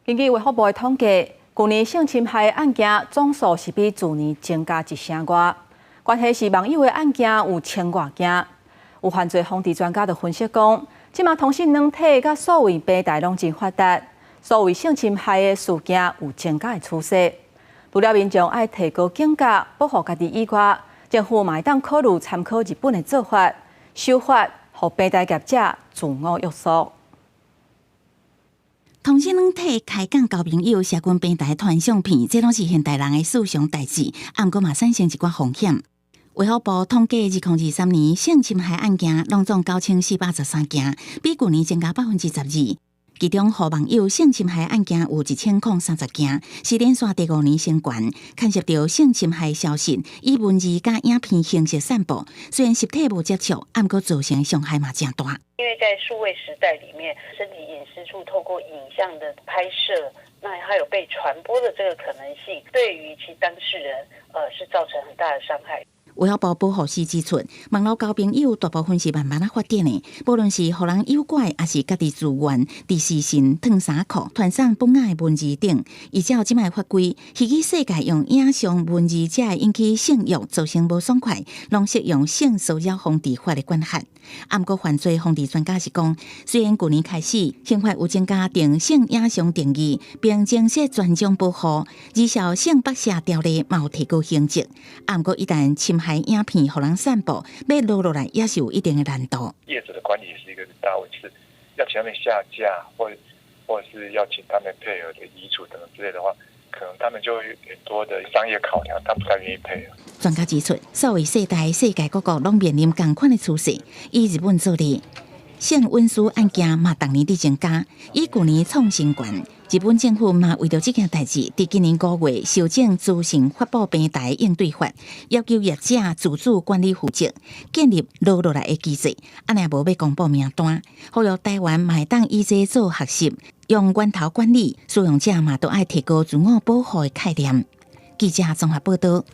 根据卫福部的统计，去年性侵害案件总数是比去年增加1成多，关系是网友的案件有1000多件。有犯罪防治专家就分析讲，即马同性软体甲数位平台拢真发达，所谓性侵害的事件有增加的趋势。除了民众爱提高警觉，保护家己以外，政府嘛会当考虑参考日本的做法，修法，互平台业者自我约束。同性软体开讲交朋友、社群平台传相片，这拢是现代人的事常代志，毋过嘛产生一寡风险。卫福部统计，2023年性侵害案件拢总9413件，比去年增加12%。其中，互网友性侵害案件有1030件，是连续第5年升悬。牵涉到性侵害消息，以文字加影片形式散布，虽然实体无接触，毋过造成伤害嘛真大。因为在数位时代里面，身体隐私处透过影像的拍摄，那还有被传播的这个可能性，对于其当事人是造成很大的伤害。卫福部保护司指出，网络交朋友大部分是慢慢发展的，无论是互人诱拐，还是家己自愿、伫私信、烫衫裤、传送本案的文字等，依照即卖法规，虚拟世界用影像、文字才会引起性欲，造成无爽快，拢适用性骚扰防治法的管辖。毋过，犯罪防治专家是讲，虽然去年开始刑法有增加定性影像定义，并正式专章保护，而效性剥削条例嘛有提高刑责。毋过，一旦侵害影片互人散布，要落来也是有一定的难度。业者的管理也是一个大问题，是要请他们下架，或是要请他们配合的移除等等之类的话，可能他们就有很多的商业考量，他不太愿意配合。专家指出，所谓世代世界各国拢面临同款的趋势。以日本做例，性温书案件嘛，逐年伫增加，以去年创新高。日本政府嘛为着这件代志，伫今年5月修正《资讯发布平台应对法》，要求业者自主管理负责，建立落来的机制。安尼无要公布名单，呼吁台湾嘛会当以这做学习，用源头管理，使用者嘛都爱提高自我保护的概念。记者综合报道。